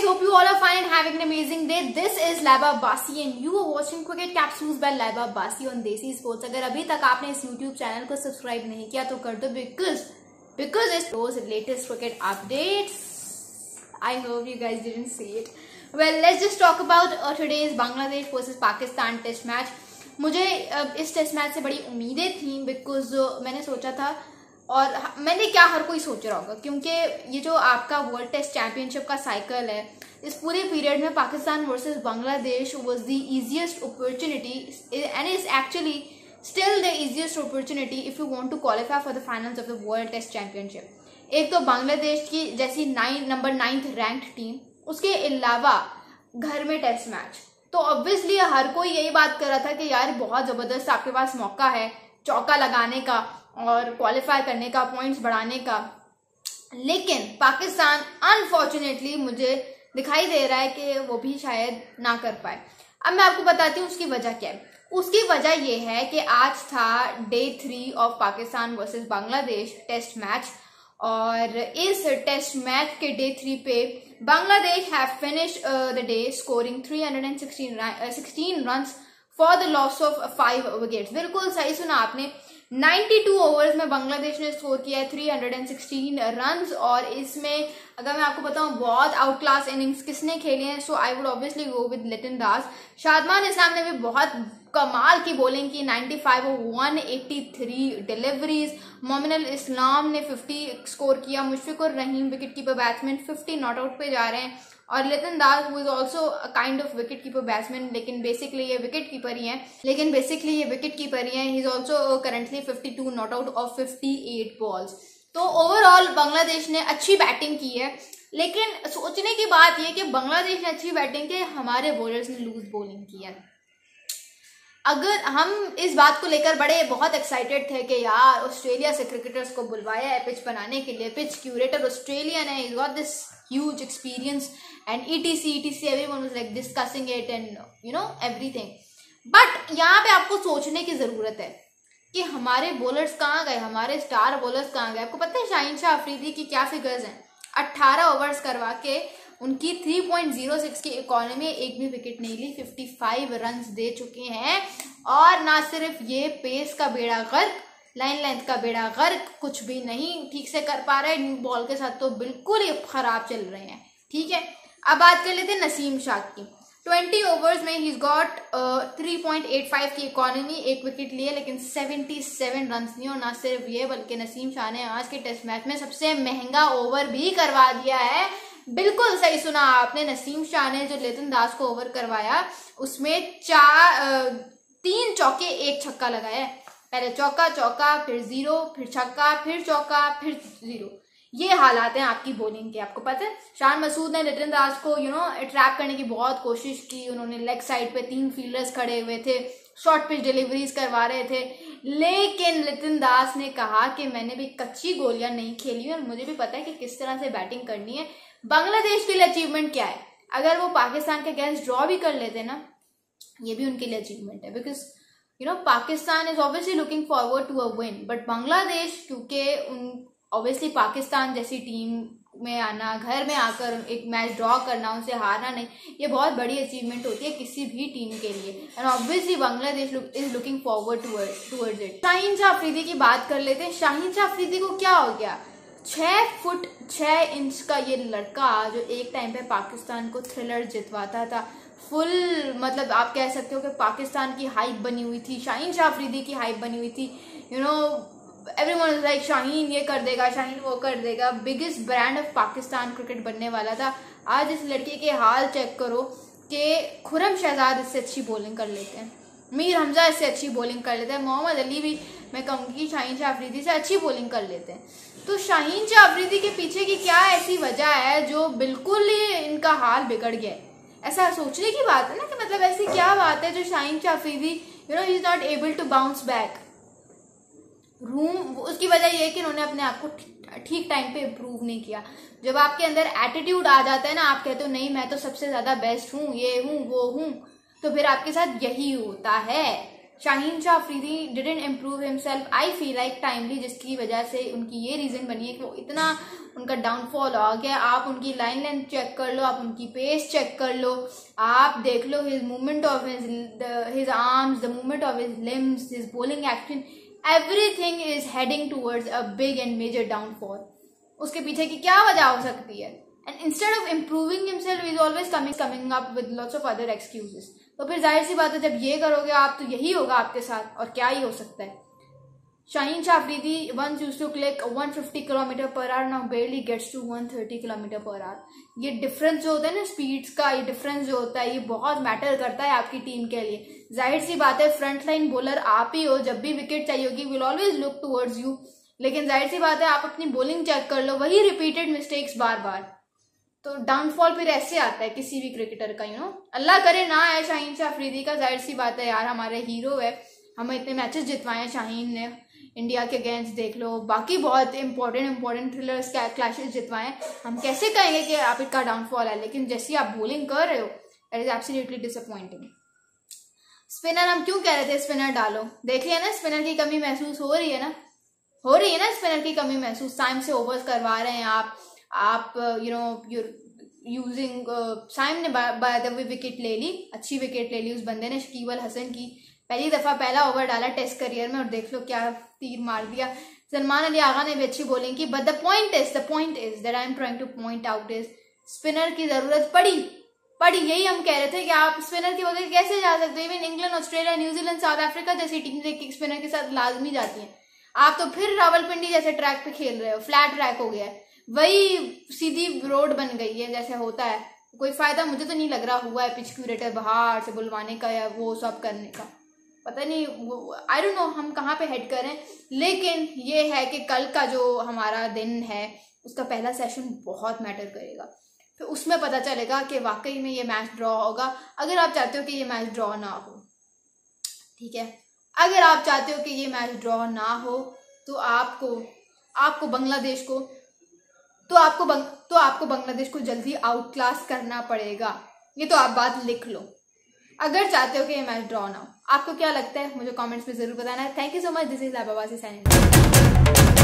hope you all are fine and having an amazing day. This is Laiba Abbasi and you are watching Cricket Capsules by Laiba Abbasi on Desi Sports. अगर अभी तक आपने इस YouTube channel को subscribe नहीं किया तो कर दो because it's those latest cricket updates. I hope you guys didn't see it. Well, let's just talk about today's Bangladesh versus Pakistan test match. मुझे इस टेस्ट मैच से बड़ी उम्मीदें थी बिकॉज मैंने सोचा था और मैंने क्या हर कोई सोच रहा होगा क्योंकि ये जो आपका वर्ल्ड टेस्ट चैंपियनशिप का साइकिल है इस पूरे पीरियड में Pakistan versus Bangladesh was the easiest opportunity and is actually still the easiest opportunity if you want to qualify for the finals of the world test championship. एक तो बांग्लादेश की जैसी नंबर 9th रैंक्ड टीम, उसके अलावा घर में टेस्ट मैच, तो obviously हर कोई यही बात कर रहा था कि यार बहुत जबरदस्त आपके पास मौका है चौका लगाने का और क्वालिफाई करने का, पॉइंट्स बढ़ाने का। लेकिन पाकिस्तान अनफॉर्चुनेटली मुझे दिखाई दे रहा है कि वो भी शायद ना कर पाए। अब मैं आपको बताती हूँ उसकी वजह क्या है। उसकी वजह ये है कि आज था day 3 of Pakistan versus Bangladesh test match और इस टेस्ट मैच के डे 3 पे Bangladesh have finished the day scoring 316 runs for the loss of 5 wickets. बिल्कुल सही सुना आपने, 92 ओवर्स में बांग्लादेश ने स्कोर किया है 316 रन्स और इसमें अगर मैं आपको बताऊं बहुत आउट क्लास इनिंग्स किसने खेली हैं, so I would obviously go with Liton Das. Shadman Islam ने भी बहुत कमाल की बॉलिंग की, 95 और 183 डिलीवरीज। मोमिनुल इस्लाम ने 50 स्कोर किया। Mushfiqur Rahim wicket keeper batsman 50 not out पे जा रहे हैं और Liton Das who is also a kind of wicket keeper batsman, लेकिन बेसिकली ये विकेट कीपर ही है। He is also currently 52 not out of 58 balls. तो ओवरऑल बांग्लादेश ने अच्छी बैटिंग की है, लेकिन सोचने की बात यह कि बांग्लादेश ने अच्छी बैटिंग की, हमारे बॉलर्स ने लूज बॉलिंग की है। अगर हम इस बात को लेकर बहुत एक्साइटेड थे कि यार ऑस्ट्रेलिया से क्रिकेटर्स को बुलवाया है पिच बनाने के लिए, पिच क्यूरेटर ऑस्ट्रेलियन है, got this huge experience and etc everyone was like discussing it and you know everything। But यहाँ पे आपको सोचने की जरूरत है कि हमारे बॉलर्स कहाँ गए, हमारे स्टार बॉलर्स कहाँ गए। आपको पता है शाहीन शाह अफरीदी की क्या फिगर्स हैं? 18 ओवर्स करवा के उनकी 3.06 की इकोनॉमी, एक भी विकेट नहीं ली, 55 रन दे चुके हैं। और ना सिर्फ ये पेस का बेड़ा गर्क, लाइन लेंथ का बेड़ा गर्क, कुछ भी नहीं ठीक से कर पा रहे, न्यू बॉल के साथ तो बिल्कुल ही खराब चल रहे हैं। ठीक है, अब बात कर लेते हैं नसीम शाह की। 20 ओवर्स में ही गॉट 3.85 की इकोनॉमी, एक विकेट लिए, लेकिन 77 रन नहीं। और ना सिर्फ ये बल्कि नसीम शाह ने आज के टेस्ट मैच में सबसे महंगा ओवर भी करवा दिया है। बिल्कुल सही सुना आपने, नसीम शाह ने जो लिटिन दास को ओवर करवाया उसमें 3 चौके 1 छक्का लगाया है। पहले चौका फिर 0, फिर छक्का, फिर चौका, फिर 0। ये हालात हैं आपकी बॉलिंग के। आपको पता है शान मसूद ने लिटिन दास को ट्रैप करने की बहुत कोशिश की। उन्होंने लेग साइड पे 3 फील्डर्स खड़े हुए थे, शॉर्ट पिच डिलीवरीज करवा रहे थे, लेकिन लिटिन दास ने कहा कि मैंने भी कच्ची गोलियां नहीं खेली और मुझे भी पता है कि किस तरह से बैटिंग करनी है। बांग्लादेश के लिए अचीवमेंट क्या है? अगर वो पाकिस्तान के अगेंस्ट ड्रॉ भी कर लेते ना, ये भी उनके लिए अचीवमेंट है because Pakistan is obviously looking forward to a win. But Bangladesh क्योंकि ऑब्वियसली पाकिस्तान जैसी टीम में आना, घर में आकर एक मैच ड्रॉ करना, उनसे हारना नहीं, ये बहुत बड़ी अचीवमेंट होती है किसी भी टीम के लिए। And obviously Bangladesh is looking forward towards it. Shaheen Shah Afridi की बात कर लेते हैं। शाहीन शाह अफरीदी को क्या हो गया? 6 फुट 6 इंच का ये लड़का जो एक टाइम पे पाकिस्तान को थ्रिलर जितवाता था, फुल मतलब आप कह सकते हो कि पाकिस्तान की हाइप बनी हुई थी, शाहीन शाह अफरीदी की हाइप बनी हुई थी। एवरीवन इज लाइक शाहीन ये कर देगा, शाहीन वो कर देगा, biggest brand of Pakistan cricket बनने वाला था। आज इस लड़के के हाल चेक करो कि खुरम शहजाद इससे अच्छी बॉलिंग कर लेते हैं, मीर हमजा इससे अच्छी बॉलिंग कर लेते हैं, मोहम्मद अली भी मैं कहूँगी शाहीन शाह अफरीदी से अच्छी बॉलिंग कर लेते हैं। तो शाहीन शाह अफरीदी के पीछे की क्या ऐसी वजह है जो बिल्कुल ही इनका हाल बिगड़ गया है? ऐसा सोचने की बात है ना कि मतलब ऐसी क्या बात है जो शाहीन शाह अफरीदी ही is not able to bounce back. उसकी वजह यह है कि उन्होंने अपने आप को ठीक टाइम पे इम्प्रूव नहीं किया। जब आपके अंदर एटीट्यूड आ जाता है ना, आप कहते हो नहीं मैं तो सबसे ज्यादा बेस्ट हूँ, ये हूँ वो हूँ, तो फिर आपके साथ यही होता है। Shaheen Shah Afridi didn't improve himself, I feel like timely, जिसकी वजह से उनकी ये रीजन बनी है कि वो इतना उनका डाउनफॉल आ गया। आप उनकी लाइन लेंथ चेक कर लो, आप उनकी पेस चेक कर लो, आप देख लो his movement of his arms, the movement of his limbs, his bowling action, everything is heading towards a big and major downfall. उसके पीछे की क्या वजह हो सकती है? And instead of improving himself is always coming up with lots of other excuses. तो फिर जाहिर सी बात है जब ये करोगे आप तो यही होगा आपके साथ, और क्या ही हो सकता है। Shaheen Shah Afridi once used to click 150 km per hour, now barely gets to 130 km per hour। ये डिफरेंस जो होता है ना स्पीड्स का, ये डिफरेंस जो होता है ये बहुत मैटर करता है आपकी टीम के लिए। जाहिर सी बात है फ्रंट लाइन बॉलर आप ही हो, जब भी विकेट चाहिए होगी will always look towards you, लेकिन जाहिर सी बात है आप अपनी बॉलिंग चेक कर लो, वही रिपीटेड मिस्टेक्स बार बार, तो डाउनफॉल फिर ऐसे आता है किसी भी क्रिकेटर का। अल्लाह करे ना है शाहीन शाह अफरीदी का, जाहिर सी बात है यार हमारे हीरो है, हमें इतने मैचेस जितवाए हैं शाहीन ने, इंडिया के अगेंस्ट देख लो, बाकी बहुत इंपॉर्टेंट थ्रिलर्स क्लैशेस जितवाए हैं, हम कैसे कहेंगे कि आप इसका डाउनफॉल है? लेकिन जैसे आप बॉलिंग कर रहे हो it is absolutely disappointing. Spinner हम क्यों कह रहे थे स्पिनर डालो, देख लिया ना स्पिनर की कमी महसूस हो रही है ना, स्पिनर की कमी महसूस, टाइम से ओवर्स करवा रहे हैं आप यूजिंग साइम ने बाय द वे विकेट ले ली, अच्छी विकेट ले ली उस बंदे ने, शकीब अल हसन की पहली दफा पहला ओवर डाला टेस्ट करियर में और देख लो क्या तीर मार दिया। सलमान अली आगा ने भी अच्छी बॉलिंग की, but the point is that I am trying two point out is spinner की जरूरत पड़ी, यही हम कह रहे थे कि आप स्पिनर के बगैर कैसे जा सकते हो। Even England, Australia, New Zealand, south Africa जैसी टीम एक स्पिनर के साथ लाजमी जाती है, आप तो फिर रावलपिंडी जैसे ट्रैक पे खेल रहे हो, फ्लैट ट्रैक हो गया है, वही सीधी रोड बन गई है जैसे होता है, कोई फायदा मुझे तो नहीं लग रहा हुआ है पिच क्यूरेटर बाहर से बुलवाने का या वो सब करने का, पता नहीं आई डोंट नो हम कहाँ पे हेड करें। लेकिन ये है कि कल का जो हमारा दिन है उसका पहला सेशन बहुत मैटर करेगा, तो उसमें पता चलेगा कि वाकई में ये मैच ड्रॉ होगा। अगर आप चाहते हो कि ये मैच ड्रॉ ना हो, ठीक है, अगर आप चाहते हो कि ये मैच ड्रॉ ना हो तो आपको बांग्लादेश को जल्दी आउट क्लास करना पड़ेगा, ये तो आप बात लिख लो अगर चाहते हो कि ये मैच ड्रॉ ना हो। आपको क्या लगता है मुझे कमेंट्स में जरूर बताना है। Thank you so much, this is Laiba बासी साइनिंग।